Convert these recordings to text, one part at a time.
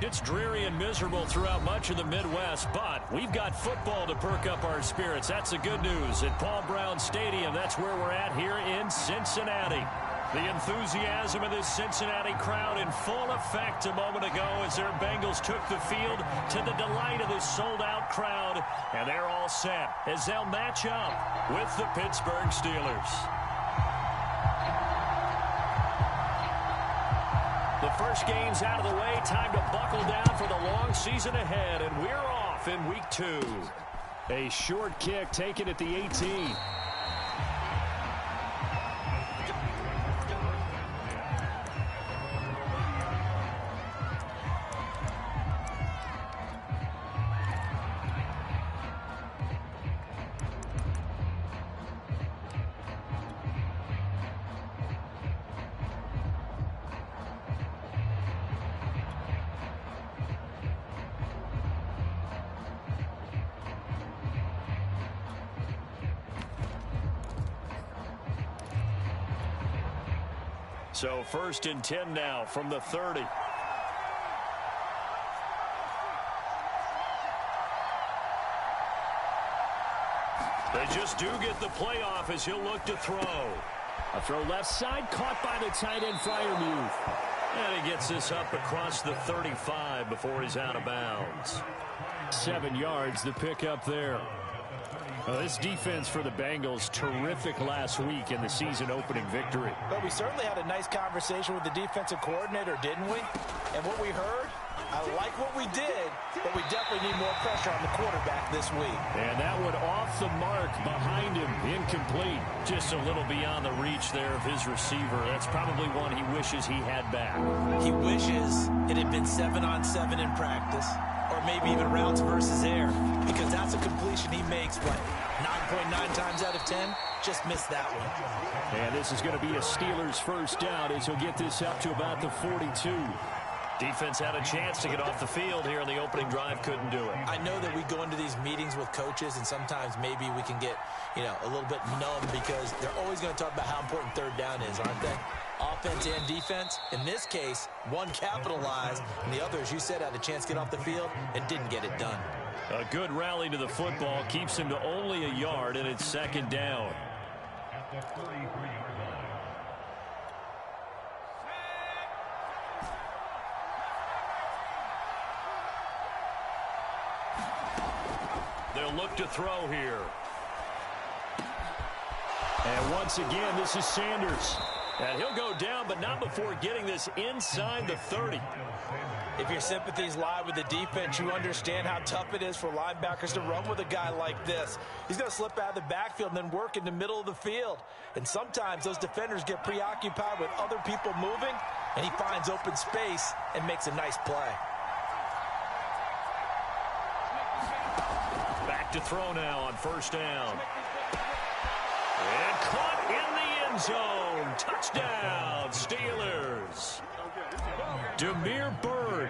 It's dreary and miserable throughout much of the Midwest, but we've got football to perk up our spirits. That's the good news. At Paul Brown Stadium, that's where we're at here in Cincinnati. The enthusiasm of this Cincinnati crowd in full effect a moment ago as their Bengals took the field to the delight of this sold-out crowd. And they're all set as they'll match up with the Pittsburgh Steelers. The first game's out of the way. Time to buckle down for the long season ahead, and we're off in week 2. A short kick taken at the 18. So 1st and 10 now from the 30. They just do get the playoff as he'll look to throw. A throw left side, caught by the tight end Freiermuth. And he gets this up across the 35 before he's out of bounds. 7 yards, the pickup there. Well, this defense for the Bengals, terrific last week in the season-opening victory. But we certainly had a nice conversation with the defensive coordinator, didn't we? And what we heard, I like what we did, but we definitely need more pressure on the quarterback this week. And that one off the mark behind him, incomplete. Just a little beyond the reach there of his receiver. That's probably one he wishes he had back. He wishes it had been 7-on-7 in practice, or maybe even routes versus air, because that's a completion he makes, what, 9.9 times out of 10? Just missed that one. And this is going to be a Steelers first down as he'll get this up to about the 42. Defense had a chance to get off the field here in the opening drive, couldn't do it. I know that we go into these meetings with coaches, and sometimes maybe we can get, a little bit numb because they're always going to talk about how important third down is, aren't they? Offense and defense. In this case, one capitalized, and the other, as you said, had a chance to get off the field and didn't get it done. A good rally to the football keeps him to only a yard, and it's 2nd down. They'll look to throw here. And once again, this is Sanders. And he'll go down, but not before getting this inside the 30. If your sympathies lie with the defense, you understand how tough it is for linebackers to run with a guy like this. He's going to slip out of the backfield and then work in the middle of the field. And sometimes those defenders get preoccupied with other people moving, and he finds open space and makes a nice play. Back to throw now on 1st down. And caught in the end zone. Touchdown, Steelers. Demir Bird,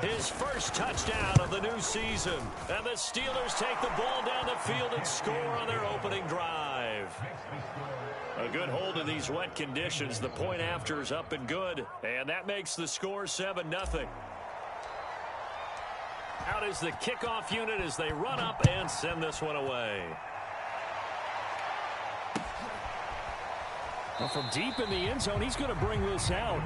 his first touchdown of the new season. And the Steelers take the ball down the field and score on their opening drive. A good hold in these wet conditions. The point after is up and good. And that makes the score 7-0. Out is the kickoff unit as they run up and send this one away. Well, from deep in the end zone, he's going to bring this out.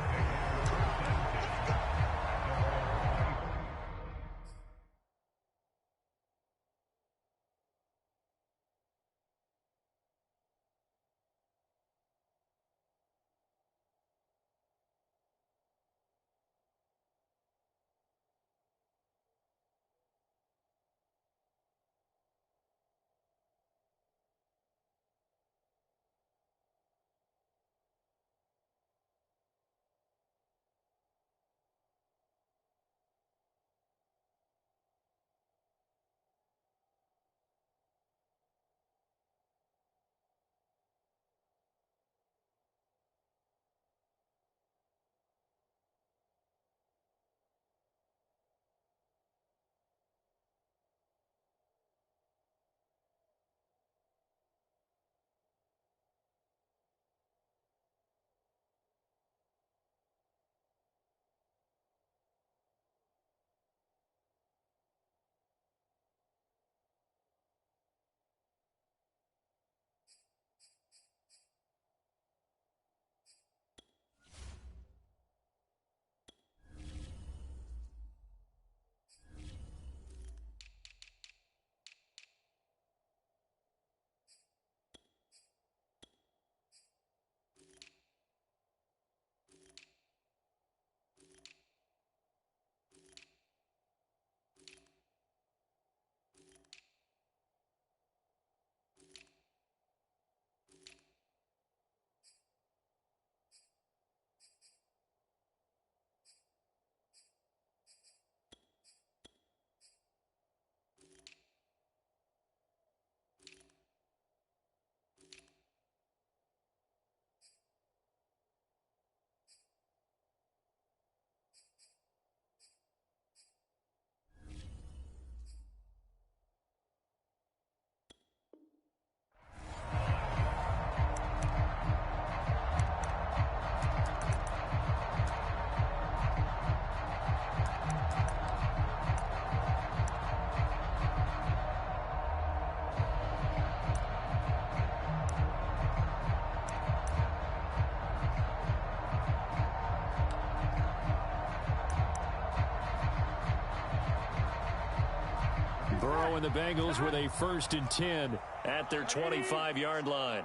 Burrow and the Bengals with a 1st and 10 at their 25-yard line.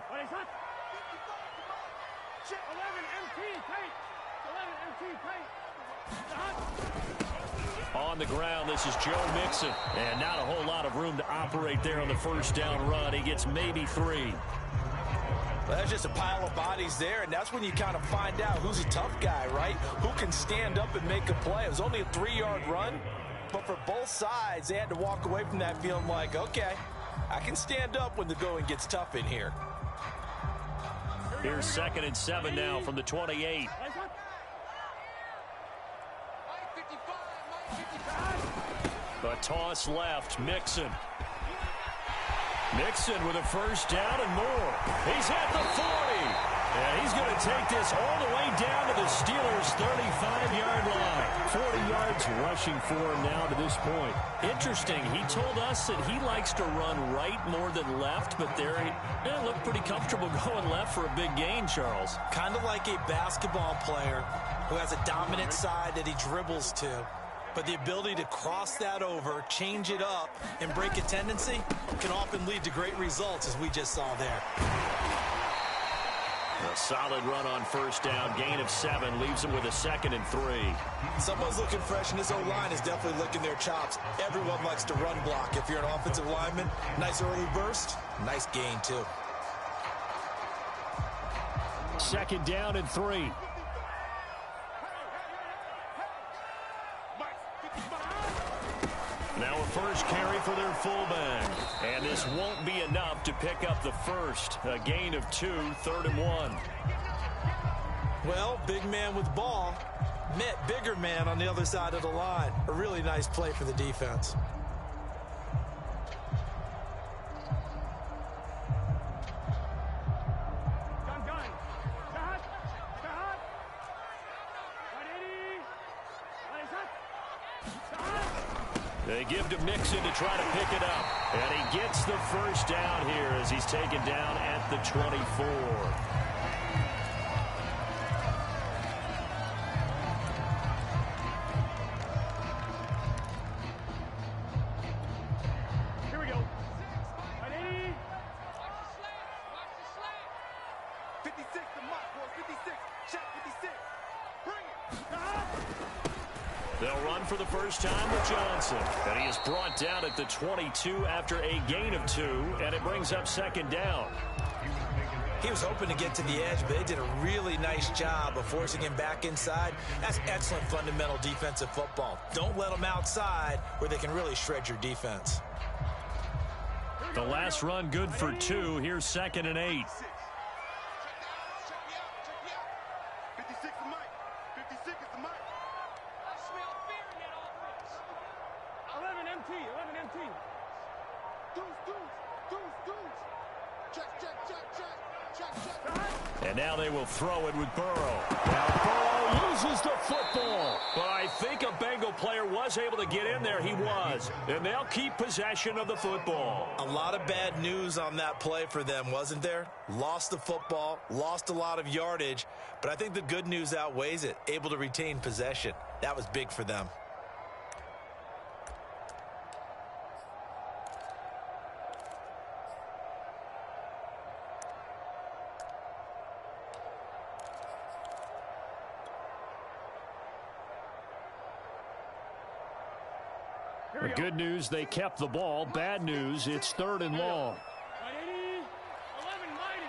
On the ground, this is Joe Mixon. And not a whole lot of room to operate there on the 1st down run. He gets maybe 3. Well, that's just a pile of bodies there, and that's when you kind of find out who's a tough guy, right? Who can stand up and make a play. It was only a 3-yard run, but for both sides, they had to walk away from that feeling like, okay, I can stand up when the going gets tough in here. Here's 2nd and 7 now from the 28. A toss left, Mixon. Mixon with a 1st down and more. He's at the 40. And he's going to take this all the way down to the Steelers' 35-yard line. 40 yards rushing for him now to this point. Interesting. He told us that he likes to run right more than left, but there he looked pretty comfortable going left for a big gain, Charles. Kind of like a basketball player who has a dominant side that he dribbles to. But the ability to cross that over, change it up, and break a tendency can often lead to great results, as we just saw there. A solid run on 1st down. Gain of 7 leaves him with a 2nd and 3. Someone's looking fresh, and this O-line is definitely licking their chops. Everyone likes to run block. If you're an offensive lineman, nice early burst, nice gain, too. 2nd down and 3. Now a 1st carry for their fullback. And this won't be enough to pick up the 1st. A gain of 2, 3rd and 1. Well, big man with ball met bigger man on the other side of the line. A really nice play for the defense. They give to Mixon to try to pick it up. And he gets the 1st down here as he's taken down at the 24. Here we go. 56, the mark, boys. 56. Check 56. Bring it. They'll run for the 1st time with Johnson. And he is brought down at the 22 after a gain of 2, and it brings up 2nd down. He was hoping to get to the edge, but they did a really nice job of forcing him back inside. That's excellent fundamental defensive football. Don't let them outside where they can really shred your defense. The last run good for 2. Here's 2nd and 8. 56 is Mike. 56 is the Mike. 11 MT. 11 MT. Deuce. Check. And now they will throw it with Burrow. Now Burrow loses the football. But I think a Bengal player was able to get in there. He was. And they'll keep possession of the football. A lot of bad news on that play for them, wasn't there? Lost the football, lost a lot of yardage, but I think the good news outweighs it. Able to retain possession. That was big for them. The good news, they kept the ball. Bad news, it's 3rd and long. 11 mighty.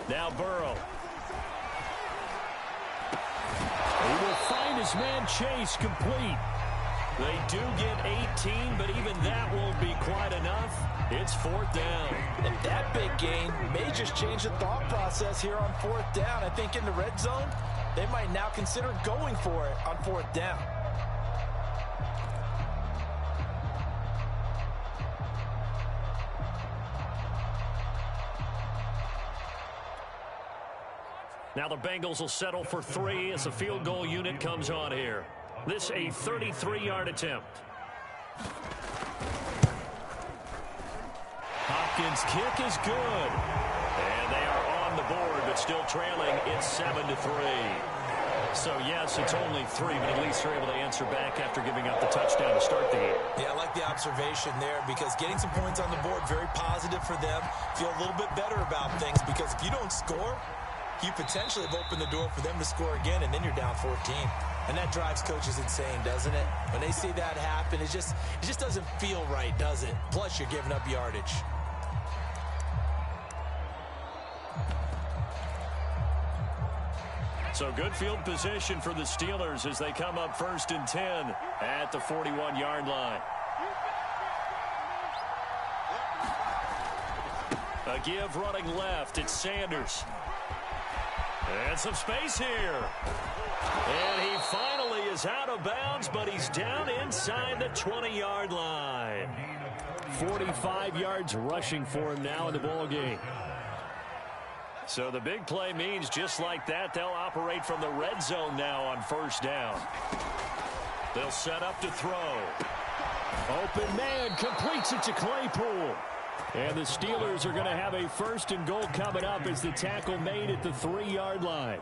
Now Burrow. He will find his man Chase complete. They do get 18, but even that won't be quite enough. It's 4th down. And that big gain may just change the thought process here on 4th down. I think in the red zone, they might now consider going for it on 4th down. Now the Bengals will settle for 3 as the field goal unit comes on here. This a 33-yard attempt. Hopkins' kick is good. And they are on the board, but still trailing. It's 7-3. So, yes, it's only 3, but at least they're able to answer back after giving up the touchdown to start the game. Yeah, I like the observation there because getting some points on the board, very positive for them. Feel a little bit better about things because if you don't score, you potentially have opened the door for them to score again, and then you're down 14. And that drives coaches insane, doesn't it? When they see that happen, it just doesn't feel right, does it? Plus, you're giving up yardage. So good field position for the Steelers as they come up 1st and 10 at the 41-yard line. A give running left. It's Sanders. And some space here. And he finally is out of bounds, but he's down inside the 20-yard line. 45 yards rushing for him now in the ball game. So the big play means just like that, they'll operate from the red zone now on 1st down. They'll set up to throw. Open man completes it to Claypool. And the Steelers are going to have a 1st and goal coming up as the tackle made at the 3-yard line.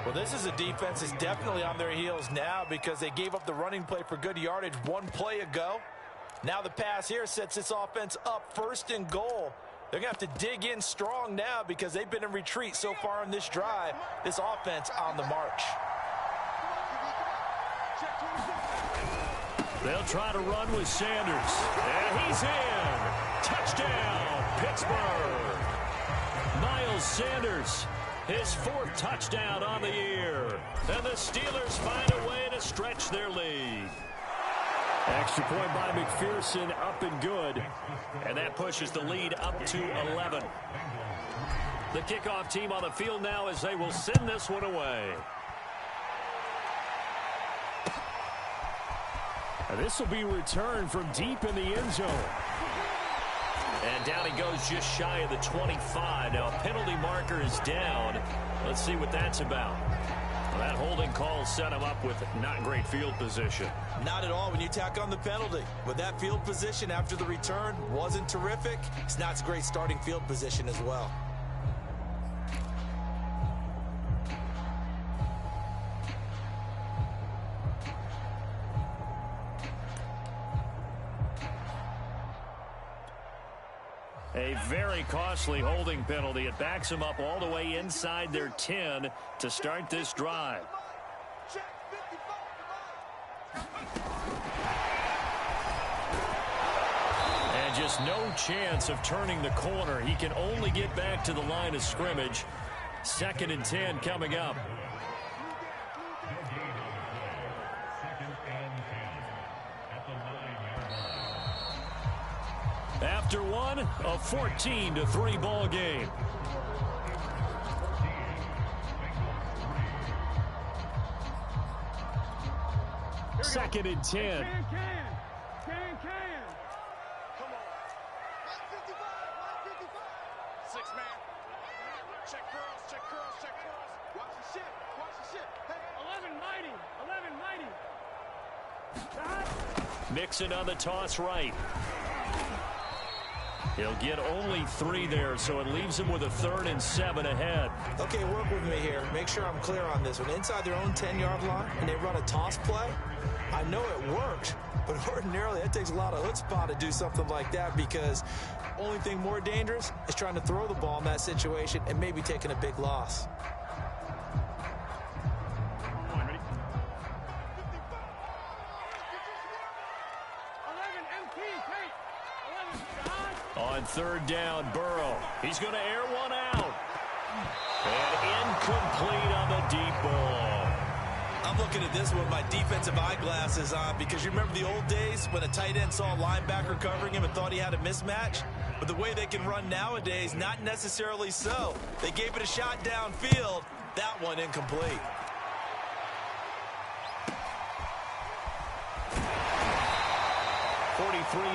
Well, this is a defense that's definitely on their heels now because they gave up the running play for good yardage 1 play ago. Now the pass here sets this offense up 1st and goal. They're going to have to dig in strong now because they've been in retreat so far in this drive. This offense on the march. They'll try to run with Sanders. And he's in. Touchdown, Pittsburgh. Miles Sanders, his 4th touchdown on the year. And the Steelers find a way to stretch their lead. Extra point by McPherson, up and good. And that pushes the lead up to 11. The kickoff team on the field now as they will send this one away. And this will be returned from deep in the end zone. And down he goes just shy of the 25. Now a penalty marker is down. Let's see what that's about. Well, that holding call set him up with not great field position. Not at all when you tack on the penalty. With that field position after the return wasn't terrific. It's not a great starting field position as well. A very costly holding penalty. It backs them up all the way inside their 10 to start this drive. And just no chance of turning the corner. He can only get back to the line of scrimmage. 2nd and 10 coming up. After one, a 14-3 ball game. Second and 10. Come on. 6 man. Check curls. Watch the ship. Hey. 11 mighty. Mixon on the toss right. He'll get only 3 there, so it leaves him with a 3rd and 7 ahead. Okay, work with me here. Make sure I'm clear on this. When inside their own 10-yard line and they run a toss play, I know it worked, but ordinarily it takes a lot of chutzpah to do something like that because only thing more dangerous is trying to throw the ball in that situation and maybe taking a big loss. On 3rd down, Burrow. He's going to air one out. And incomplete on the deep ball. I'm looking at this with my defensive eyeglasses on because you remember the old days when a tight end saw a linebacker covering him and thought he had a mismatch? But the way they can run nowadays, not necessarily so. They gave it a shot downfield. That one incomplete.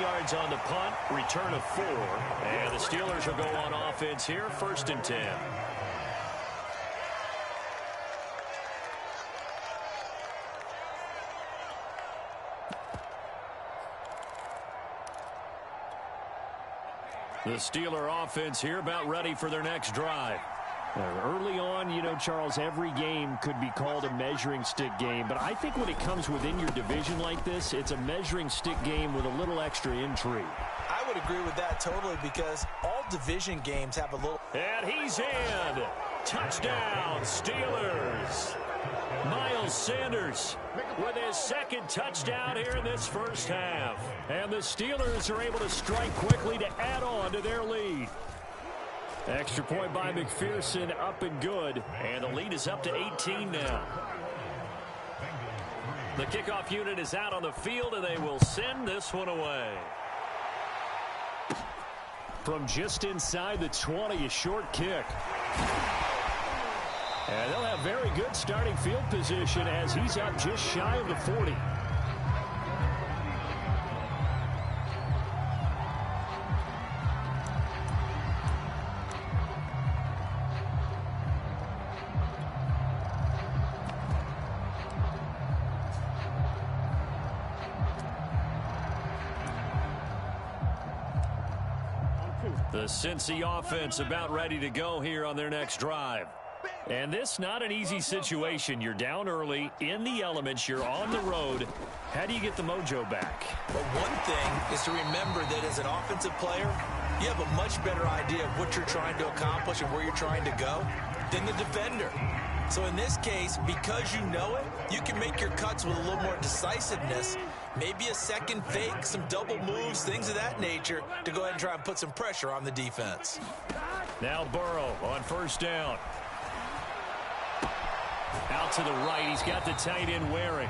Yards on the punt, return of 4, and the Steelers will go on offense here, 1st and 10. The Steeler offense here about ready for their next drive. Early on, you know, Charles, every game could be called a measuring stick game. But I think when it comes within your division like this, it's a measuring stick game with a little extra intrigue. I would agree with that totally because all division games have a little... And he's in. Touchdown, Steelers. Miles Sanders with his second touchdown here in this first half. And the Steelers are able to strike quickly to add on to their lead. Extra point by McPherson, up and good. And the lead is up to 18 now. The kickoff unit is out on the field, and they will send this one away. From just inside the 20, a short kick. And they'll have very good starting field position as he's up just shy of the 40. The Cincy offense about ready to go here on their next drive. And this not an easy situation. You're down early, in the elements, you're on the road. How do you get the mojo back? But one thing is to remember that as an offensive player, you have a much better idea of what you're trying to accomplish and where you're trying to go than the defender. So in this case, because you know it, you can make your cuts with a little more decisiveness, maybe a second fake, some double moves, things of that nature, to go ahead and try and put some pressure on the defense. Now Burrow on first down. Out to the right, he's got the tight end Waring.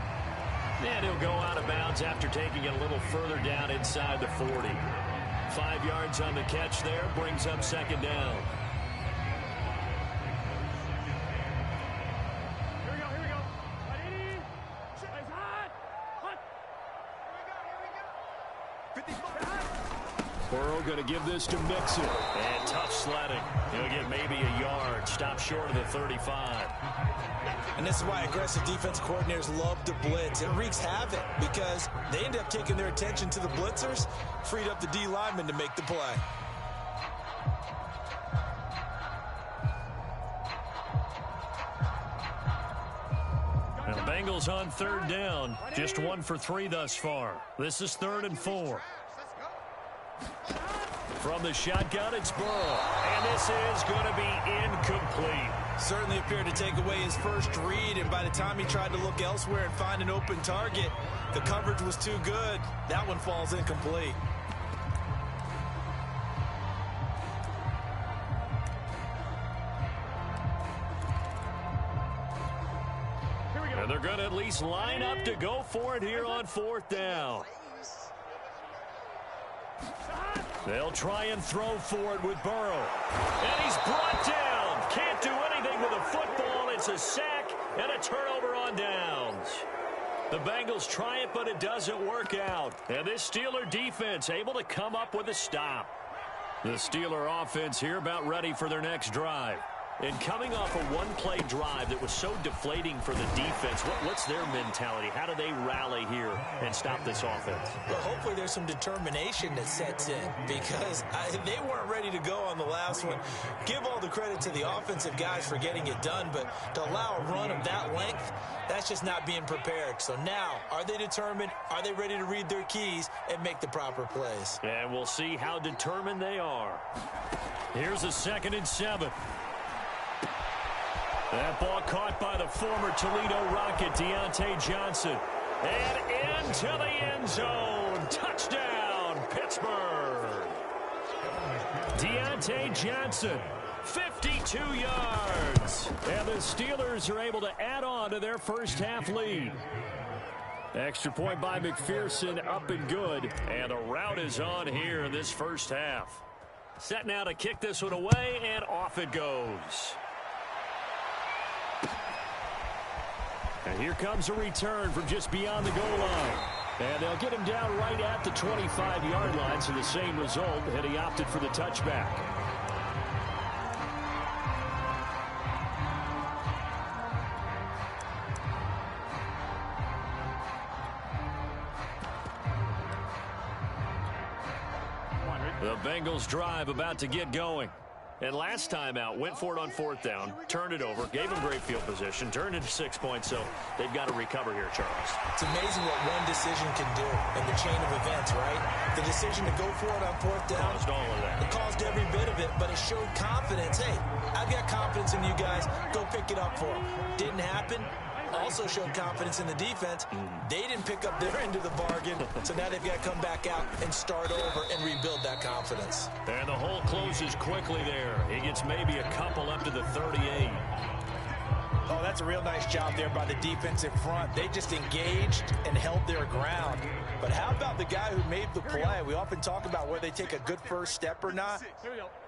And he'll go out of bounds after taking it a little further down inside the 40. 5 yards on the catch there, brings up second down. Burrow going to give this to Mixon. And tough sledding. He'll get maybe a yard. Stop short of the 35. And this is why aggressive defense coordinators love to blitz. It wreaks havoc because they end up taking their attention to the blitzers, freed up the D lineman to make the play. And the Bengals on third down. Just 1 for 3 thus far. This is 3rd and 4. From the shotgun, it's Burrow. And this is going to be incomplete. Certainly appeared to take away his first read, and by the time he tried to look elsewhere and find an open target, the coverage was too good. That one falls incomplete. And they're going to at least line up to go for it here on 4th down. They'll try and throw for it with Burrow. And he's brought down. Can't do anything with a football. It's a sack and a turnover on downs. The Bengals try it, but it doesn't work out. And this Steeler defense able to come up with a stop. The Steeler offense here about ready for their next drive. And coming off a one-play drive that was so deflating for the defense, what's their mentality? How do they rally here and stop this offense? Well, hopefully there's some determination that sets in because they weren't ready to go on the last one. Give all the credit to the offensive guys for getting it done, but to allow a run of that length, that's just not being prepared. So now, are they determined? Are they ready to read their keys and make the proper plays? And we'll see how determined they are. Here's a 2nd and 7. That ball caught by the former Toledo Rocket, Deontay Johnson. And into the end zone. Touchdown, Pittsburgh. Deontay Johnson, 52 yards. And the Steelers are able to add on to their first half lead. Extra point by McPherson, up and good. And a rout is on here in this first half. Set now to kick this one away, and off it goes. And here comes a return from just beyond the goal line. And they'll get him down right at the 25-yard line, so the same result, and he opted for the touchback. The Bengals drive about to get going. And last time out, went for it on 4th down, turned it over, gave them great field position, turned into 6 points, so they've got to recover here, Charles. It's amazing what one decision can do in the chain of events, right? The decision to go for it on 4th down. Caused all of that. It caused every bit of it, but it showed confidence. Hey, I've got confidence in you guys. Go pick it up for them. Didn't happen. Also showed confidence in the defense. They didn't pick up their end of the bargain, so now they've got to come back out and start over and rebuild that confidence. And the hole closes quickly there. He gets maybe a couple up to the 38. Oh, that's a real nice job there by the defensive front. They just engaged and held their ground. But how about the guy who made the play? We often talk about whether they take a good first step or not.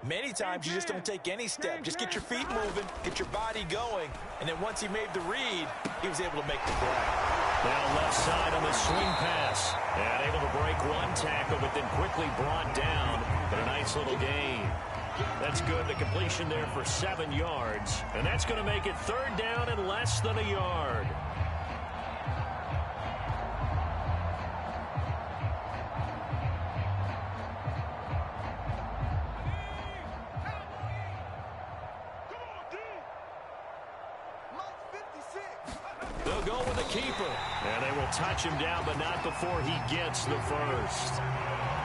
Many times you just don't take any step. Just get your feet moving, get your body going, and then once he made the read, he was able to make the play. Now left side on the swing pass. And able to break one tackle, but then quickly brought down. But a nice little gain. That's good. The completion there for 7 yards. And that's going to make it 3rd down and less than a yard. They'll go with the keeper. And they will touch him down, but not before he gets the first.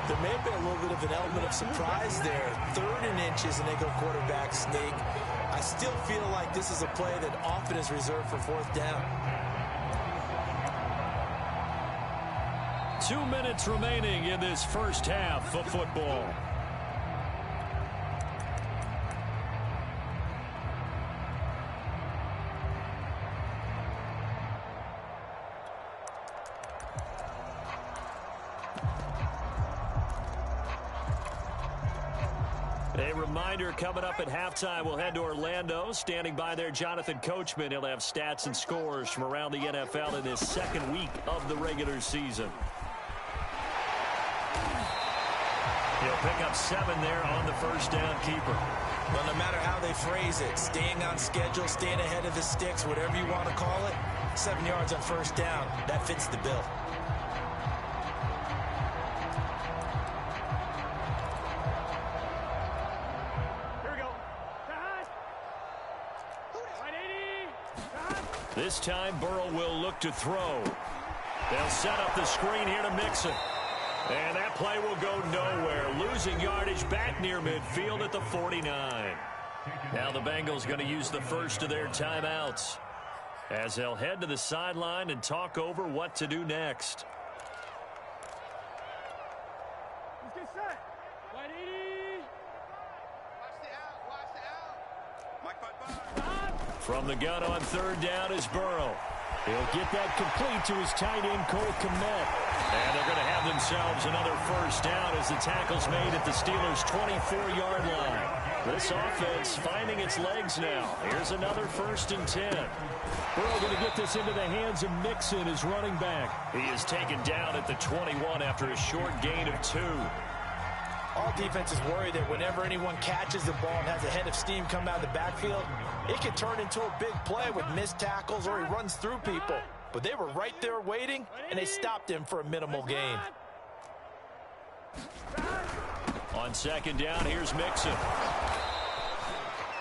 There may have been a little bit of an element of surprise there. 3rd and inches, and they go quarterback sneak. I still feel like this is a play that often is reserved for 4th down. 2 minutes remaining in this first half of football. A reminder coming up at halftime, we'll head to Orlando. Standing by there, Jonathan Coachman. He'll have stats and scores from around the NFL in this 2nd week of the regular season. He'll pick up 7 there on the first down keeper. Well, no matter how they phrase it, staying on schedule, staying ahead of the sticks, whatever you want to call it, 7 yards on first down, that fits the bill. This time, Burrow will look to throw. They'll set up the screen here to Mixon. And that play will go nowhere. Losing yardage back near midfield at the 49. Now the Bengals going to use the first of their timeouts as they'll head to the sideline and talk over what to do next. Let's get set. Right 80. Watch the out. Mike, bye. From the gun on 3rd down is Burrow. He'll get that complete to his tight end, Cole Kmet. And they're going to have themselves another first down as the tackle's made at the Steelers' 24-yard line. This offense finding its legs now. Here's another 1st and 10. Burrow going to get this into the hands of Mixon, his running back. He is taken down at the 21 after a short gain of 2. All defenses worry that whenever anyone catches the ball and has a head of steam come out of the backfield, it can turn into a big play with missed tackles or he runs through people. But they were right there waiting, and they stopped him for a minimal gain. On 2nd down, here's Mixon.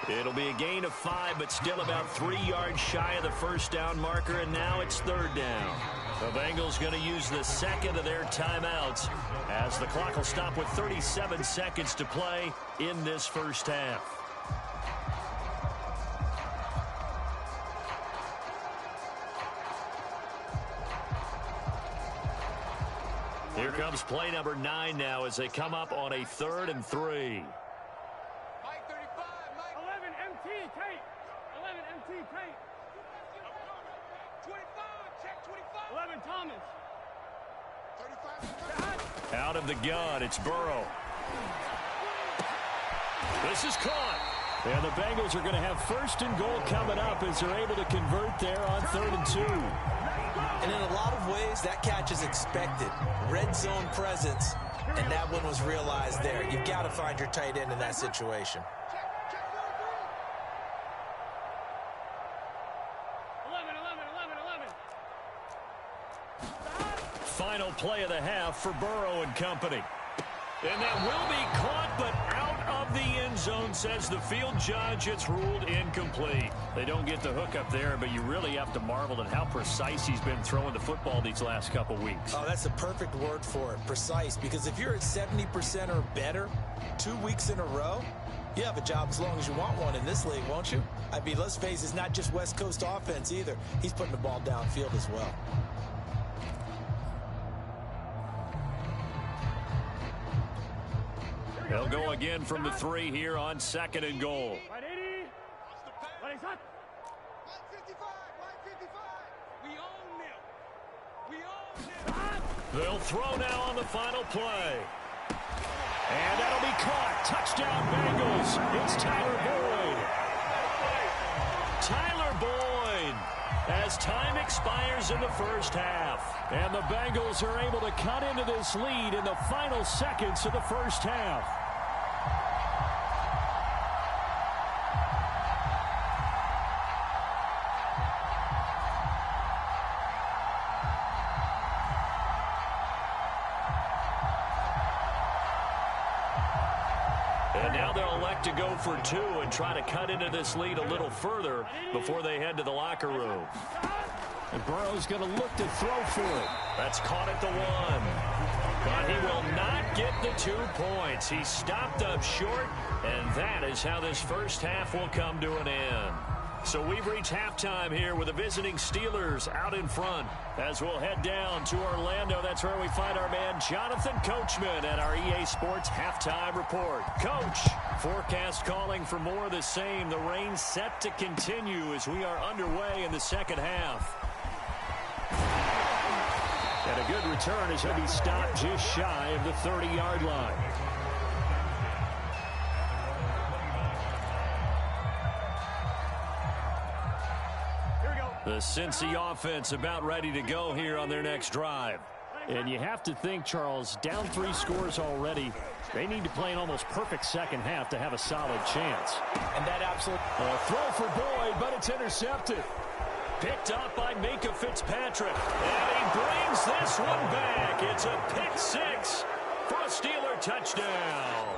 It'll be a gain of 5, but still about 3 yards shy of the first down marker, and now it's 3rd down. The Bengals going to use the 2nd of their timeouts as the clock will stop with 37 seconds to play in this first half. Here comes play number 9 now as they come up on a 3rd and 3. Mike 35, Mike. 11 MT tape. 11 MT tape. 25, check 25. 11 Thomas. 35. Out of the gun, it's Burrow. This is caught. And the Bengals are going to have 1st and goal coming up as they're able to convert there on 3rd and 2. And in a lot of ways, that catch is expected. Red zone presence, and that one was realized there. You've got to find your tight end in that situation. 11. Final play of the half for Burrow and company. And that will be caught, but out of the end zone, says the field judge. It's ruled incomplete. They don't get the hook up there, but you really have to marvel at how precise he's been throwing the football these last couple weeks. Oh, that's the perfect word for it, precise, because if you're at 70% or better 2 weeks in a row, you have a job as long as you want one in this league, won't you? I mean, let's face it, it's not just West Coast offense either. He's putting the ball downfield as well. They'll go again from the 3 here on 2nd and goal. They'll throw now on the final play. And that'll be caught. Touchdown Bengals. It's Tyler Boyd. Tyler Boyd as time expires in the first half. And the Bengals are able to cut into this lead in the final seconds of the first half. And now they'll elect to go for 2 and try to cut into this lead a little further before they head to the locker room. And Burrow's going to look to throw for it. That's caught at the 1. But he will not get the 2 points. He stopped up short, and that is how this first half will come to an end. So we've reached halftime here with the visiting Steelers out in front. As we'll head down to Orlando, that's where we find our man Jonathan Coachman at our EA Sports Halftime Report. Coach, forecast calling for more of the same. The rain set to continue as we are underway in the second half. And a good return as he'll be stopped just shy of the 30-yard line. The Cincy offense about ready to go here on their next drive. And you have to think, Charles, down 3 scores already. They need to play an almost perfect second half to have a solid chance. And that absolute throw for Boyd, but it's intercepted. Picked up by Minka Fitzpatrick. And he brings this one back. It's a pick 6 for a Steeler touchdown.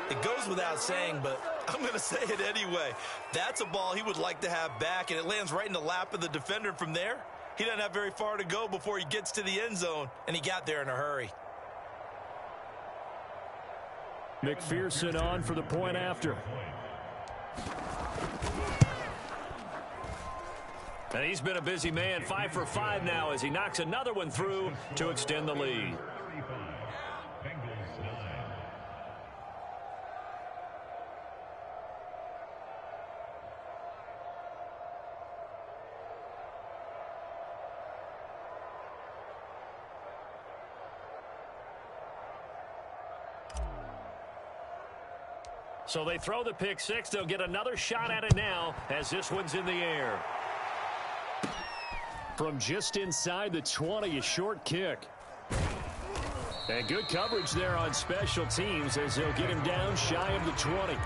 It goes without saying, but I'm going to say it anyway. That's a ball he would like to have back, and it lands right in the lap of the defender from there. He doesn't have very far to go before he gets to the end zone, and he got there in a hurry. McPherson on for the point after. And he's been a busy man, 5 for 5 now as he knocks another one through to extend the lead. So they throw the pick 6. They'll get another shot at it now as this one's in the air. From just inside the 20, a short kick. And good coverage there on special teams as they'll get him down shy of the 20.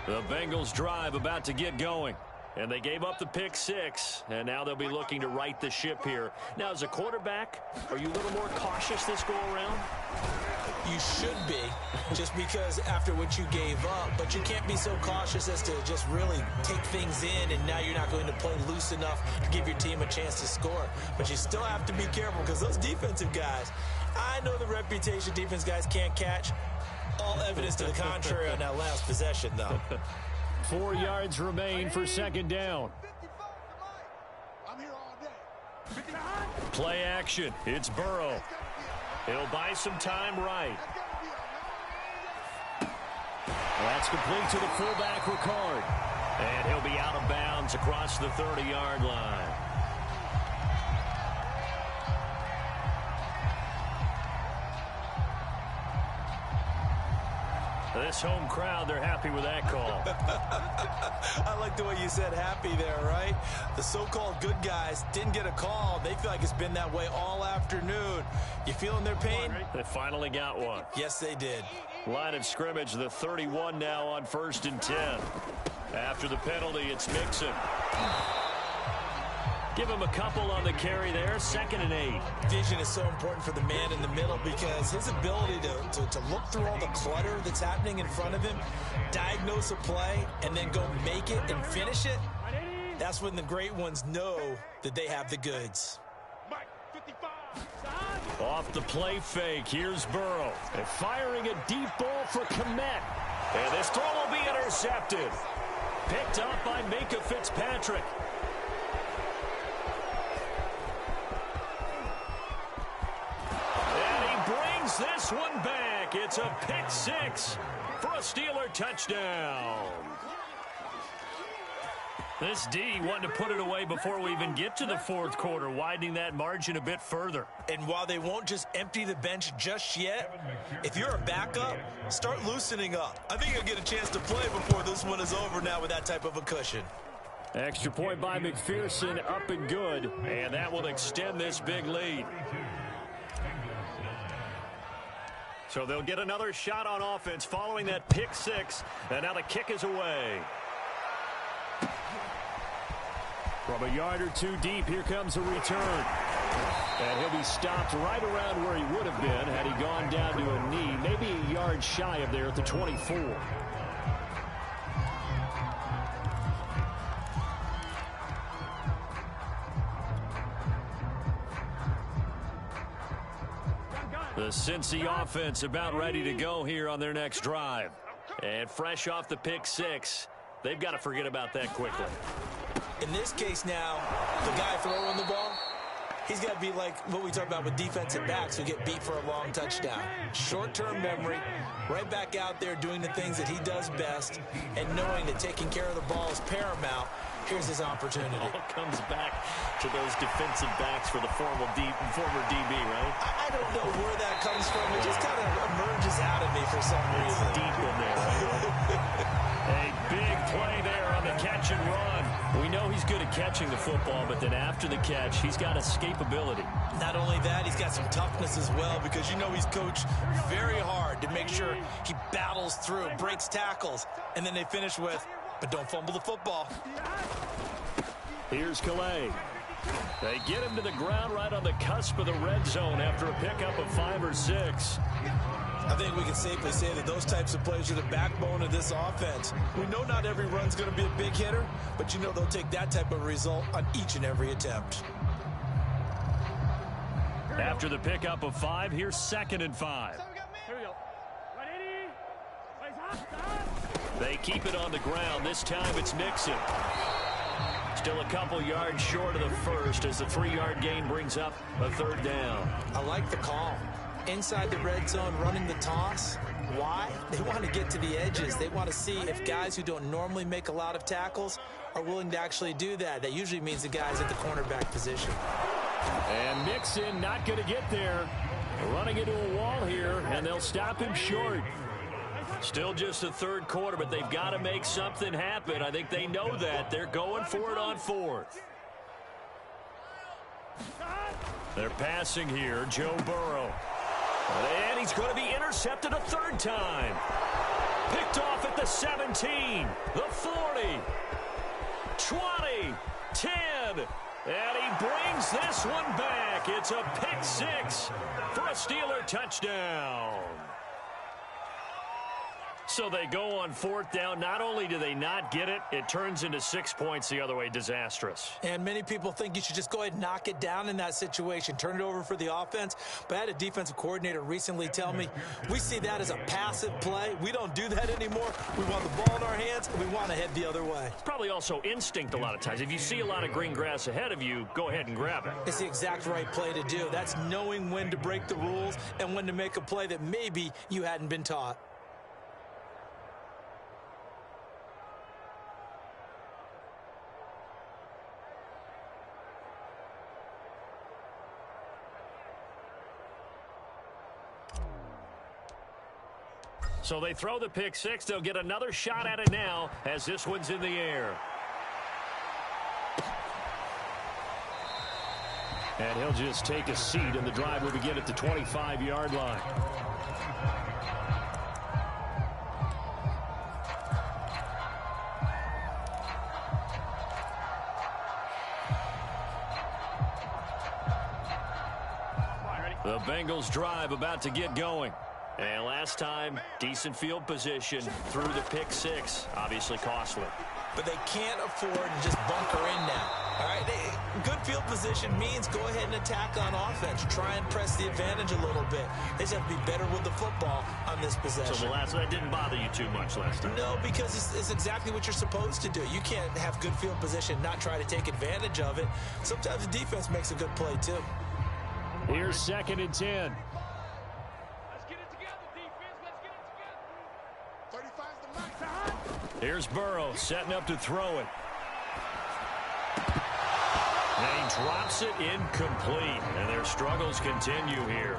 The Bengals drive about to get going. And they gave up the pick 6, and now they'll be looking to right the ship here. Now, as a quarterback, are you a little more cautious this go-around? You should be, just because after what you gave up, but you can't be so cautious as to just really take things in, and now you're not going to play loose enough to give your team a chance to score. But you still have to be careful because those defensive guys, I know the reputation defense guys can't catch. All evidence to the contrary on that last possession, though. 4 yards remain for second down. Play action. It's Burrow. He'll buy some time right. That's complete to the fullback, Ricard. And he'll be out of bounds across the 30-yard line. This home crowd, they're happy with that call. I like the way you said happy there, right? The so-called good guys didn't get a call. They feel like it's been that way all afternoon. You feeling their pain? They finally got one. Yes, they did. Line of scrimmage, the 31 now on 1st and 10. After the penalty, it's Mixon. Give him a couple on the carry there, 2nd and 8. Vision is so important for the man in the middle because his ability to look through all the clutter that's happening in front of him, diagnose a play, and then go make it and finish it, that's when the great ones know that they have the goods. Off the play fake, here's Burrow. And firing a deep ball for Kmet. And this throw will be intercepted. Picked up by Minka Fitzpatrick. This one back. It's a pick 6 for a Steeler touchdown. This D wanting to put it away before we even get to the 4th quarter, widening that margin a bit further. And while they won't just empty the bench just yet, if you're a backup, start loosening up. I think you'll get a chance to play before this one is over now with that type of a cushion. Extra point by McPherson, up and good. And that will extend this big lead. So they'll get another shot on offense following that pick 6. And now the kick is away. From a yard or two deep, here comes a return. And he'll be stopped right around where he would have been had he gone down to a knee, maybe a yard shy of there at the 24. The Cincy offense about ready to go here on their next drive. And fresh off the pick 6, they've got to forget about that quickly. In this case now, the guy throwing the ball, he's got to be like what we talk about with defensive backs who get beat for a long touchdown. Short-term memory, right back out there doing the things that he does best, and knowing that taking care of the ball is paramount. Here's his opportunity. All comes back to those defensive backs for the former DB, right? I don't know where that comes from. It just kind of emerges out of me for some reason. It's deep in there, right? A big play there on the catch and run. We know he's good at catching the football, but then after the catch, he's got escapability. Not only that, he's got some toughness as well because you know he's coached very hard to make sure he battles through, breaks tackles, and then they finish with, but don't fumble the football. Here's Calais. They get him to the ground right on the cusp of the red zone after a pickup of 5 or 6. I think we can safely say that those types of plays are the backbone of this offense. We know not every run's going to be a big hitter, but you know they'll take that type of result on each and every attempt. After the pickup of 5, here's 2nd and 5. Here we go. 180. They keep it on the ground. This time it's Mixon. Still a couple yards short of the first as the 3-yard gain brings up a 3rd down. I like the call. Inside the red zone, running the toss. Why? They want to get to the edges. They want to see if guys who don't normally make a lot of tackles are willing to actually do that. That usually means the guys at the cornerback position. And Mixon not going to get there. Running into a wall here, and they'll stop him short. Still just the 3rd quarter, but they've got to make something happen. I think they know that. They're going for it on 4th. They're passing here, Joe Burrow. And he's going to be intercepted a 3rd time. Picked off at the 17, the 40, 20, 10. And he brings this one back. It's a pick 6 for a Steeler touchdown. So they go on 4th down. Not only do they not get it, it turns into 6 points the other way. Disastrous. And many people think you should just go ahead and knock it down in that situation. Turn it over for the offense. But I had a defensive coordinator recently tell me, we see that as a passive play. We don't do that anymore. We want the ball in our hands, and we want to head the other way. It's probably also instinct a lot of times. If you see a lot of green grass ahead of you, go ahead and grab it. It's the exact right play to do. That's knowing when to break the rules and when to make a play that maybe you hadn't been taught. So they throw the pick six. They'll get another shot at it now as this one's in the air. And he'll just take a seat, and the drive will begin at the 25-yard line. The Bengals drive about to get going. And last time, decent field position through the pick six. Obviously costly. But they can't afford to just bunker in now. All right, good field position means go ahead and attack on offense. Try and press the advantage a little bit. They just have to be better with the football on this possession. So that didn't bother you too much last time? No, because it's exactly what you're supposed to do. You can't have good field position, not try to take advantage of it. Sometimes the defense makes a good play, too. Here's 2nd and 10. Let's get it together, defense. Let's get it together. 35's the max. Here's Burrow setting up to throw it. And he drops it incomplete, and their struggles continue here.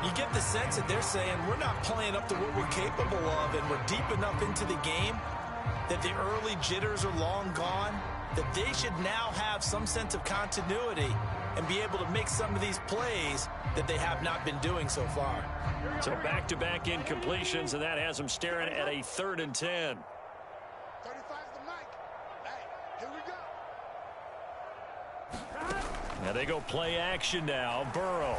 You get the sense that they're saying we're not playing up to what we're capable of, and we're deep enough into the game that the early jitters are long gone, that they should now have some sense of continuity and be able to make some of these plays that they have not been doing so far. So back-to-back incompletions, and that has them staring at a 3rd and 10. 35's the mic. Hey, here we go. Now they go play action now. Burrow.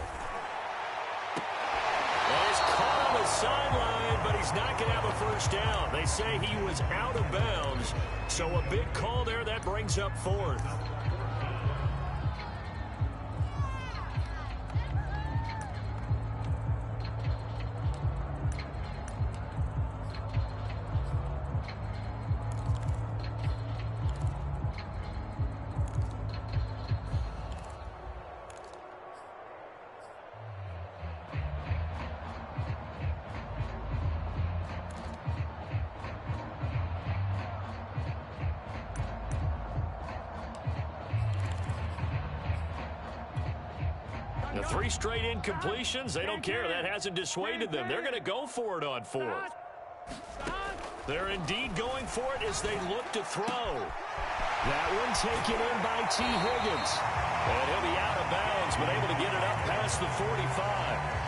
And he's caught on the sideline, but he's not going to have a first down. They say he was out of bounds, so a big call there that brings up 4th. The 3 straight incompletions, they don't care. That hasn't dissuaded them. They're going to go for it on 4th. They're indeed going for it as they look to throw. That one taken in by T. Higgins. And he'll be out of bounds, but able to get it up past the 45.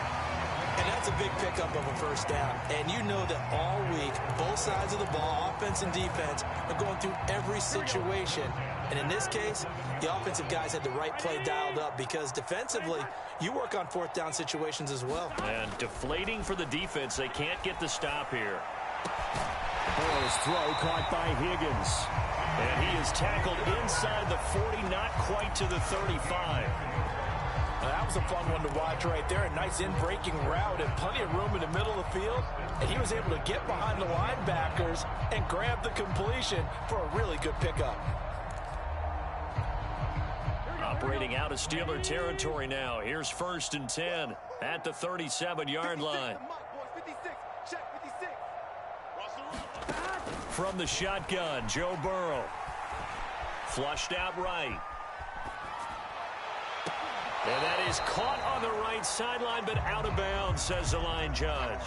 And that's a big pickup of a first down. And you know that all week, both sides of the ball, offense and defense, are going through every situation. And in this case, the offensive guys had the right play dialed up because defensively, you work on 4th down situations as well. And deflating for the defense. They can't get the stop here. Burrow's throw caught by Higgins. And he is tackled inside the 40, not quite to the 35. That was a fun one to watch right there. A nice in-breaking route and plenty of room in the middle of the field. And he was able to get behind the linebackers and grab the completion for a really good pickup. Operating out of Steeler territory now. Here's 1st and 10 at the 37-yard line. 56, check 56. From the shotgun, Joe Burrow. Flushed out right. And that is caught on the right sideline, but out of bounds, says the line judge.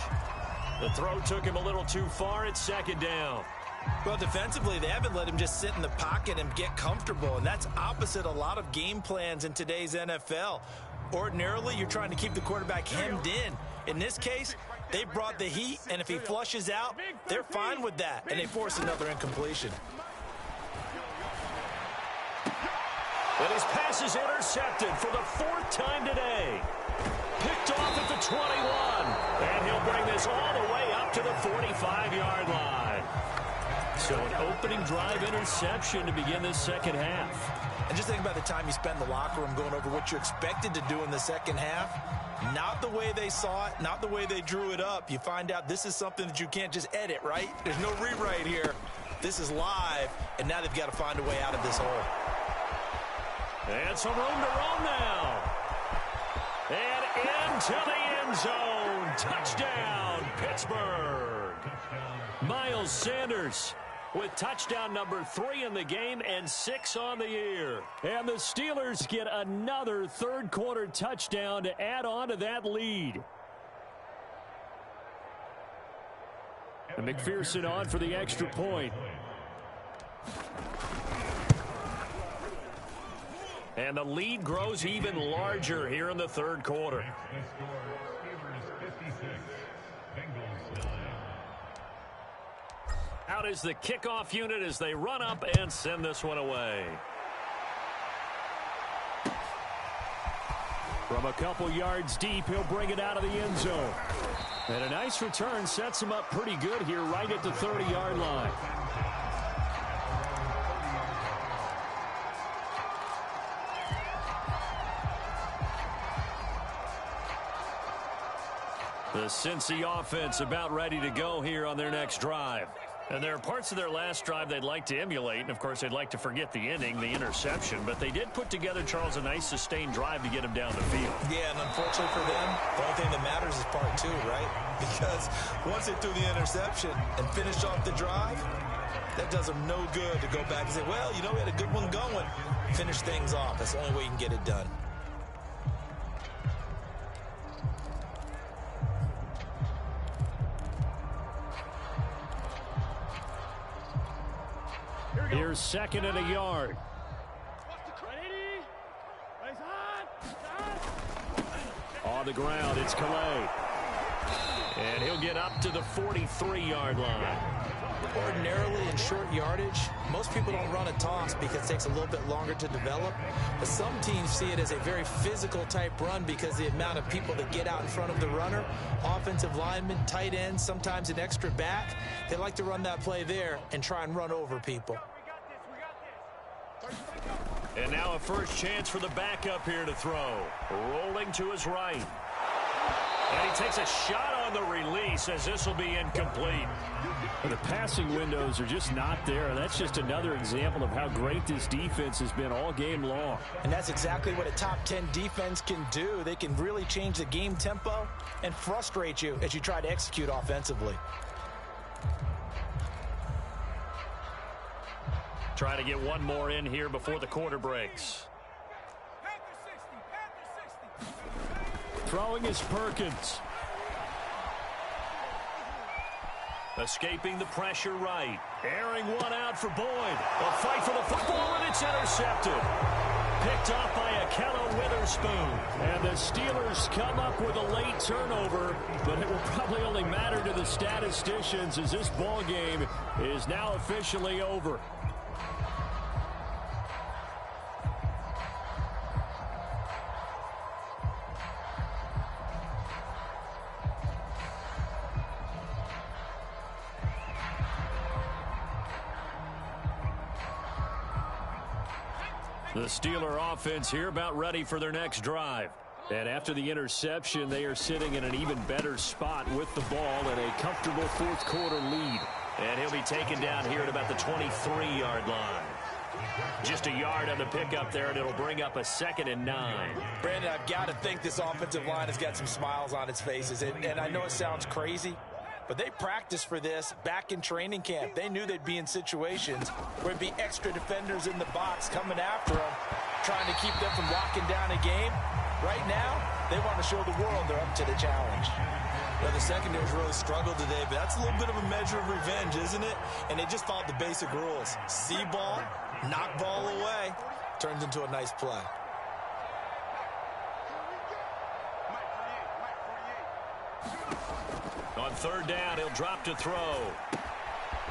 The throw took him a little too far at 2nd down. Well, defensively, they haven't let him just sit in the pocket and get comfortable, and that's opposite a lot of game plans in today's NFL. Ordinarily, you're trying to keep the quarterback hemmed in. In this case, they brought the heat, and if he flushes out, they're fine with that, and they force another incompletion. And his pass is intercepted for the 4th time today. Picked off at the 21. And he'll bring this all the way up to the 45-yard line. So an opening drive interception to begin this 2nd half. And just think about the time you spend in the locker room going over what you expected to do in the 2nd half. Not the way they saw it, not the way they drew it up. You find out this is something that you can't just edit, right? There's no rewrite here. This is live, and now they've got to find a way out of this hole. And some room to roam now. And into the end zone. Touchdown, Pittsburgh. Miles Sanders with touchdown number 3 in the game and 6 on the year. And the Steelers get another 3rd quarter touchdown to add on to that lead. And McPherson on for the extra point. And the lead grows even larger here in the third quarter. Out is the kickoff unit as they run up and send this one away. From a couple yards deep, he'll bring it out of the end zone. And a nice return sets him up pretty good here right at the 30-yard line. The Cincy offense about ready to go here on their next drive. And there are parts of their last drive they'd like to emulate. And, of course, they'd like to forget the inning, the interception. But they did put together, Charles, a nice sustained drive to get him down the field. Yeah, and unfortunately for them, the only thing that matters is part two, right? Because once they threw the interception and finished off the drive, that does them no good to go back and say, well, you know, we had a good one going. Finish things off. That's the only way you can get it done. Here's second and a yard. On the ground, it's Calais. And he'll get up to the 43-yard line. Ordinarily in short yardage, most people don't run a toss because it takes a little bit longer to develop. But some teams see it as a very physical type run because the amount of people that get out in front of the runner, offensive linemen, tight ends, sometimes an extra back, they like to run that play there and try and run over people. And now a first chance for the backup here to throw. Rolling to his right. And he takes a shot on the release as this will be incomplete. The passing windows are just not there. That's just another example of how great this defense has been all game long. And that's exactly what a top 10 defense can do. They can really change the game tempo and frustrate you as you try to execute offensively. Try to get one more in here before the quarter breaks. Throwing is Perkins. Escaping the pressure right. Airing one out for Boyd. A fight for the football, and it's intercepted. Picked off by Akello Witherspoon. And the Steelers come up with a late turnover, but it will probably only matter to the statisticians as this ball game is now officially over. The Steeler offense here about ready for their next drive. And after the interception, they are sitting in an even better spot with the ball and a comfortable fourth quarter lead. And he'll be taken down here at about the 23-yard line. Just a yard on the pickup there, and it'll bring up a 2nd and 9. Brandon, I've got to think this offensive line has got some smiles on its faces. And I know it sounds crazy, but they practiced for this back in training camp. They knew they'd be in situations where it'd be extra defenders in the box coming after them, trying to keep them from locking down a game. Right now, they want to show the world they're up to the challenge. Well, the secondary's really struggled today, but that's a little bit of a measure of revenge, isn't it? And they just followed the basic rules. See ball, knock ball away, turns into a nice play. On third down, he'll drop to throw.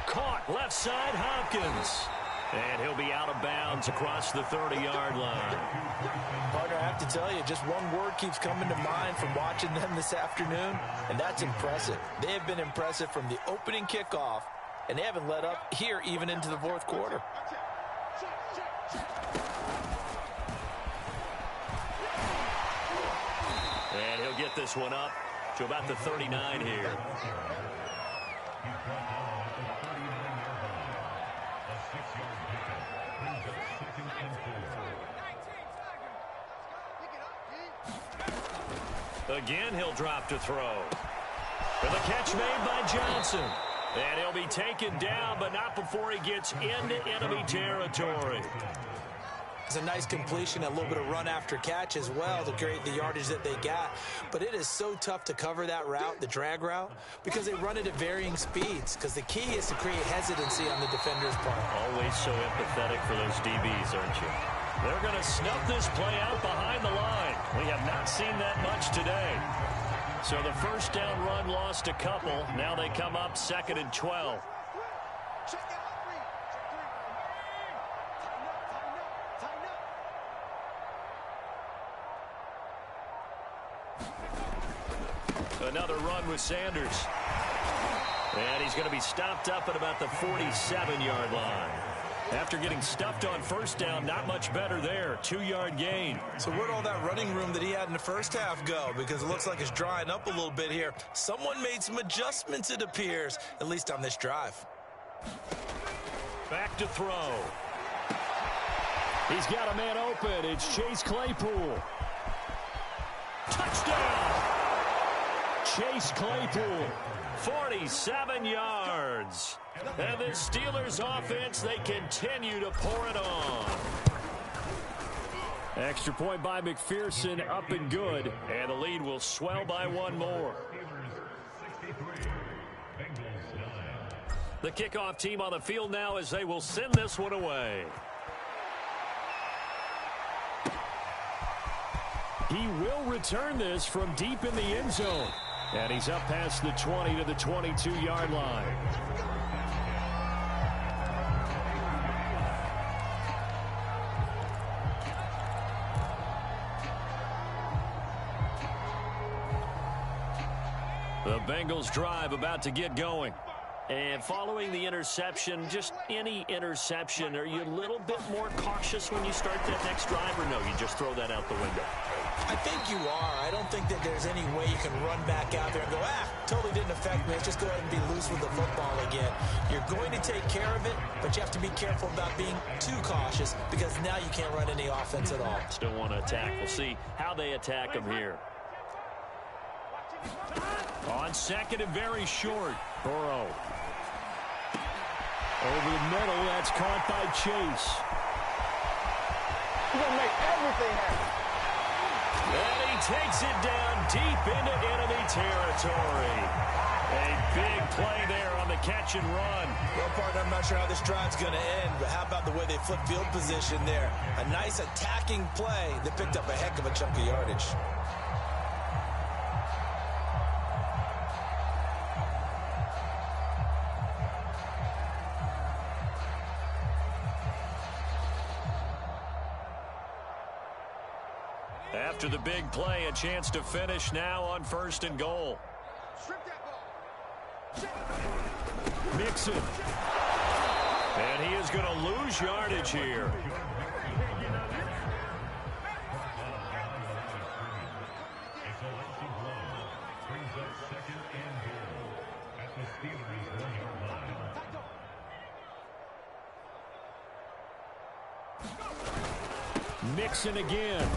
Caught left side, Hopkins. And he'll be out of bounds across the 30-yard line. Partner, I have to tell you, just one word keeps coming to mind from watching them this afternoon, and that's impressive. They have been impressive from the opening kickoff, and they haven't let up here even into the fourth quarter. And he'll get this one up to about the 39 here. Again, he'll drop to throw. And the catch made by Johnson. And he'll be taken down, but not before he gets into enemy territory. It's a nice completion, a little bit of run after catch as well to create the yardage that they got. But it is so tough to cover that route, the drag route, because they run it at varying speeds. Because the key is to create hesitancy on the defender's part. Always so empathetic for those DBs, aren't you? They're going to snuff this play out behind the line. We have not seen that much today. So the first down run lost a couple. Now they come up 2nd and 12. Another run with Sanders. And he's going to be stopped up at about the 47-yard line. After getting stuffed on first down, not much better there. 2-yard gain. So where'd all that running room that he had in the first half go? Because it looks like it's drying up a little bit here. Someone made some adjustments, it appears, at least on this drive. Back to throw. He's got a man open. It's Chase Claypool. Touchdown! Chase Claypool, 47 yards. And the Steelers offense, they continue to pour it on. Extra point by McPherson, up and good. And the lead will swell by one more. The kickoff team on the field now as they will send this one away. He will return this from deep in the end zone. And he's up past the 20 to the 22-yard line. The Bengals drive about to get going. And following the interception, just any interception, are you a little bit more cautious when you start that next drive, or no, you just throw that out the window? I think you are. I don't think that there's any way you can run back out there and go, totally didn't affect me. Let's just go ahead and be loose with the football again. You're going to take care of it, but you have to be careful about being too cautious because now you can't run any offense at all. Still want to attack. We'll see how they attack him here. On 2nd and very short, Burrow. Over the middle, that's caught by Chase. He's going to make everything happen. And he takes it down deep into enemy territory. A big play there on the catch and run. Well, partner, I'm not sure how this drive's going to end, but how about the way they flip field position there? A nice attacking play that picked up a heck of a chunk of yardage. After the big play, a chance to finish now on 1st and goal. Mixon. And he is going to lose yardage here. Mixon again.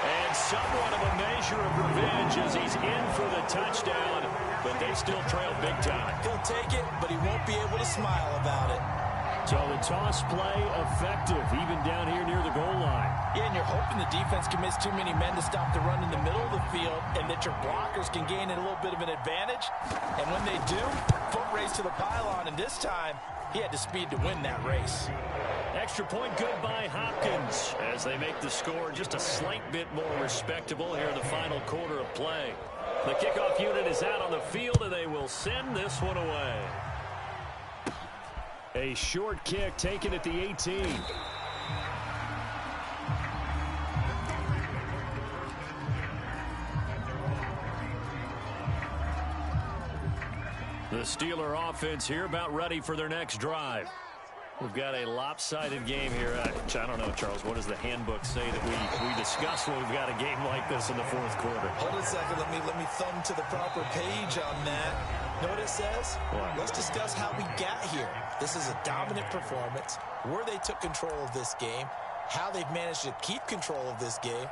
And somewhat of a measure of revenge as he's in for the touchdown, but they still trail big time. He'll take it, but he won't be able to smile about it. So the toss play effective, even down here near the goal line. Yeah, and you're hoping the defense can miss too many men to stop the run in the middle of the field and that your blockers can gain a little bit of an advantage. And when they do, foot race to the pylon, and this time, he had the speed to win that race. Extra point good by Hopkins as they make the score just a slight bit more respectable here in the final quarter of play. The kickoff unit is out on the field, and they will send this one away. A short kick taken at the 18. The Steeler offense here about ready for their next drive. We've got a lopsided game here. I don't know, Charles, what does the handbook say that we discuss when we've got a game like this in the 4th quarter? Hold it a second. Let me thumb to the proper page on that. Know what it says? What? Let's discuss how we got here. This is a dominant performance, where they took control of this game, how they've managed to keep control of this game,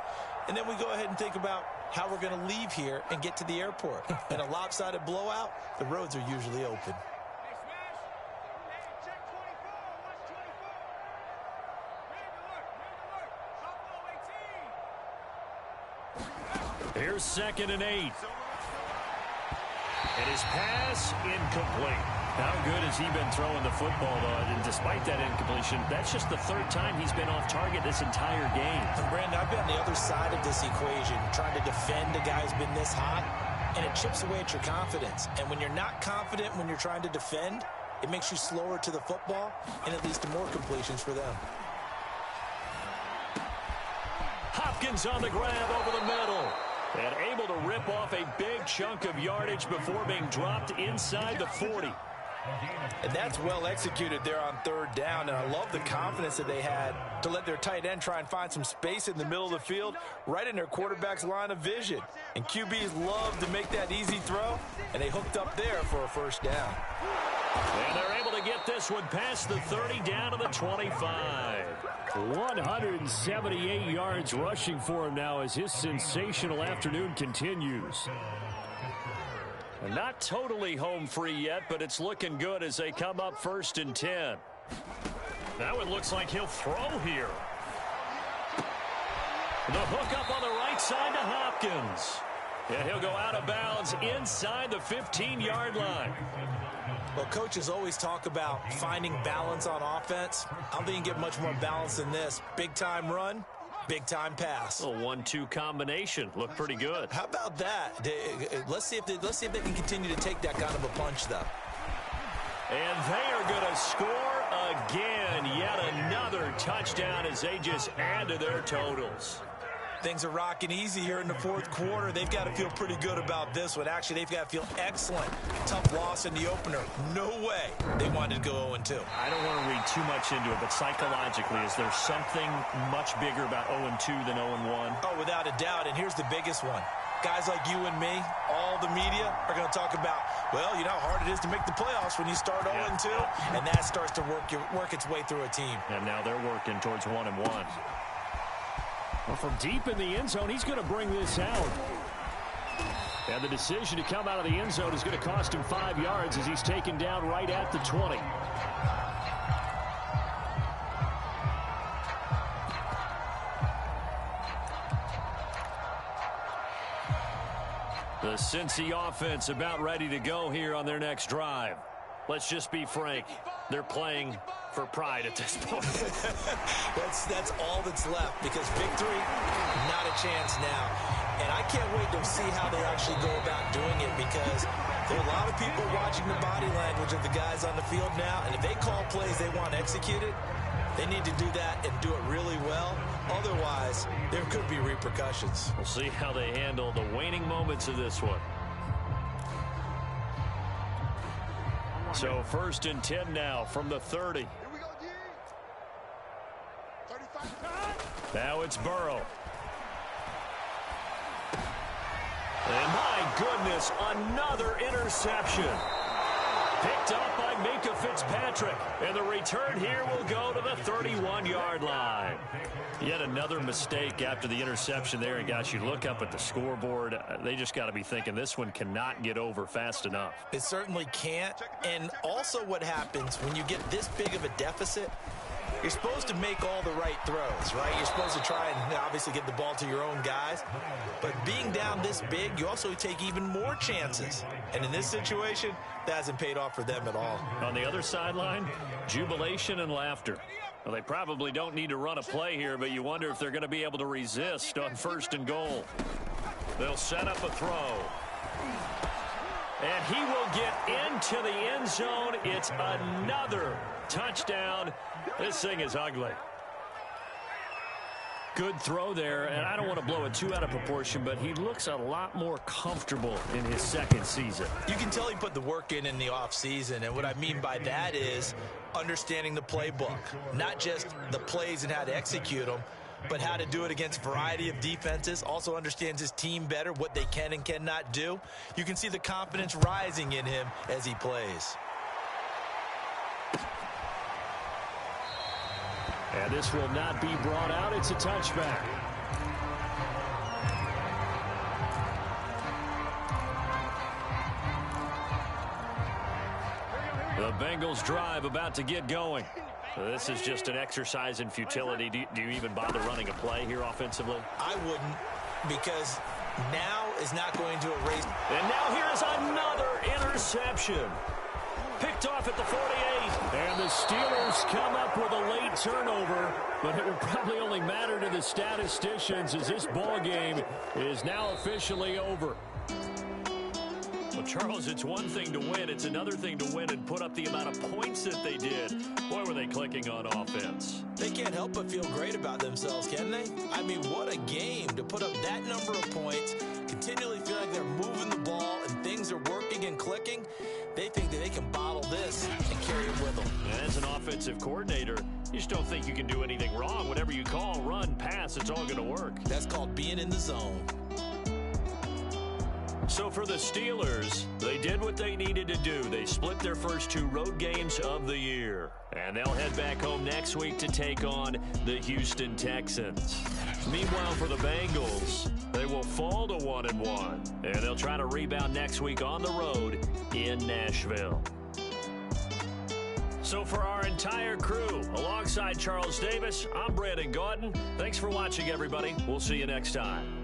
and then we go ahead and think about how we're going to leave here and get to the airport. In a lopsided blowout, the roads are usually open. Here's 2nd and 8. And his pass incomplete. How good has he been throwing the football, though? And despite that incompletion, that's just the 3rd time he's been off target this entire game. And Brandon, I've been on the other side of this equation, trying to defend a guy who's been this hot, and it chips away at your confidence. And when you're not confident when you're trying to defend, it makes you slower to the football, and it leads to more completions for them. Hopkins on the grab over the middle. And able to rip off a big chunk of yardage before being dropped inside the 40. And that's well executed there on 3rd down. And I love the confidence that they had to let their tight end try and find some space in the middle of the field, right in their quarterback's line of vision. And QBs love to make that easy throw, and they hooked up there for a 1st down. And they're able to get this one past the 30 down to the 25. 178 yards rushing for him now as his sensational afternoon continues. And not totally home free yet, but it's looking good as they come up 1st and 10. Now it looks like he'll throw here. The hook up on the right side to Hopkins. And he'll go out of bounds inside the 15-yard line. Well, coaches always talk about finding balance on offense. I don't think you can get much more balance than this. Big-time run, big-time pass. A 1-2 combination. Looked pretty good. How about that? Let's see if they can continue to take that kind of a punch, though. And they are going to score again. Yet another touchdown as they just add to their totals. Things are rocking easy here in the 4th quarter. They've got to feel pretty good about this one. Actually, they've got to feel excellent. Tough loss in the opener. No way they wanted to go 0-2. I don't want to read too much into it, but psychologically, is there something much bigger about 0-2 than 0-1? Oh, without a doubt, and here's the biggest one. Guys like you and me, all the media, are going to talk about, well, you know how hard it is to make the playoffs when you start 0-2, and that starts to work its way through a team. And now they're working towards 1-1. Well, from deep in the end zone, he's going to bring this out. And the decision to come out of the end zone is going to cost him 5 yards as he's taken down right at the 20. The Cincy offense about ready to go here on their next drive. Let's just be frank. They're playing for pride at this point. That's all that's left, because victory, not a chance now. And I can't wait to see how they actually go about doing it, because there are a lot of people watching the body language of the guys on the field now, and if they call plays they want executed, they need to do that and do it really well. Otherwise, there could be repercussions. We'll see how they handle the waning moments of this one. So 1st and 10 now from the 30. Now it's Burrow. And my goodness, another interception. Picked up by Minkah Fitzpatrick. And the return here will go to the 31-yard line. Yet another mistake after the interception there. And guys, you look up at the scoreboard, they just got to be thinking this one cannot get over fast enough. It certainly can't. And also what happens when you get this big of a deficit, you're supposed to make all the right throws, right? You're supposed to try and obviously get the ball to your own guys. But being down this big, you also take even more chances. And in this situation, that hasn't paid off for them at all. On the other sideline, jubilation and laughter. Well, they probably don't need to run a play here, but you wonder if they're going to be able to resist on 1st and goal. They'll set up a throw. And he will get into the end zone. It's another touchdown. This thing is ugly. Good throw there, and I don't want to blow it too out of proportion, but he looks a lot more comfortable in his 2nd season. You can tell he put the work in the offseason, and what I mean by that is understanding the playbook, not just the plays and how to execute them, but how to do it against a variety of defenses. Also understands his team better, what they can and cannot do. You can see the confidence rising in him as he plays. And this will not be brought out. It's a touchback. The Bengals drive about to get going. This is just an exercise in futility. Do you even bother running a play here offensively? I wouldn't, because now is not going to erase. And now here's another interception. Picked off at the 48. And the Steelers come up with a late turnover, but it will probably only matter to the statisticians as this ball game is now officially over. Well, Charles, it's one thing to win. It's another thing to win and put up the amount of points that they did. Boy, were they clicking on offense. They can't help but feel great about themselves, can they? I mean, what a game to put up that number of points, continually feel like they're moving the ball and things are working and clicking. They think that they can bottle this and carry it with them. And as an offensive coordinator, you just don't think you can do anything wrong. Whatever you call, run, pass, it's all going to work. That's called being in the zone. So for the Steelers, they did what they needed to do. They split their first 2 road games of the year. And they'll head back home next week to take on the Houston Texans. Meanwhile, for the Bengals, they will fall to 1-1. And they'll try to rebound next week on the road in Nashville. So for our entire crew, alongside Charles Davis, I'm Brandon Gaudin. Thanks for watching, everybody. We'll see you next time.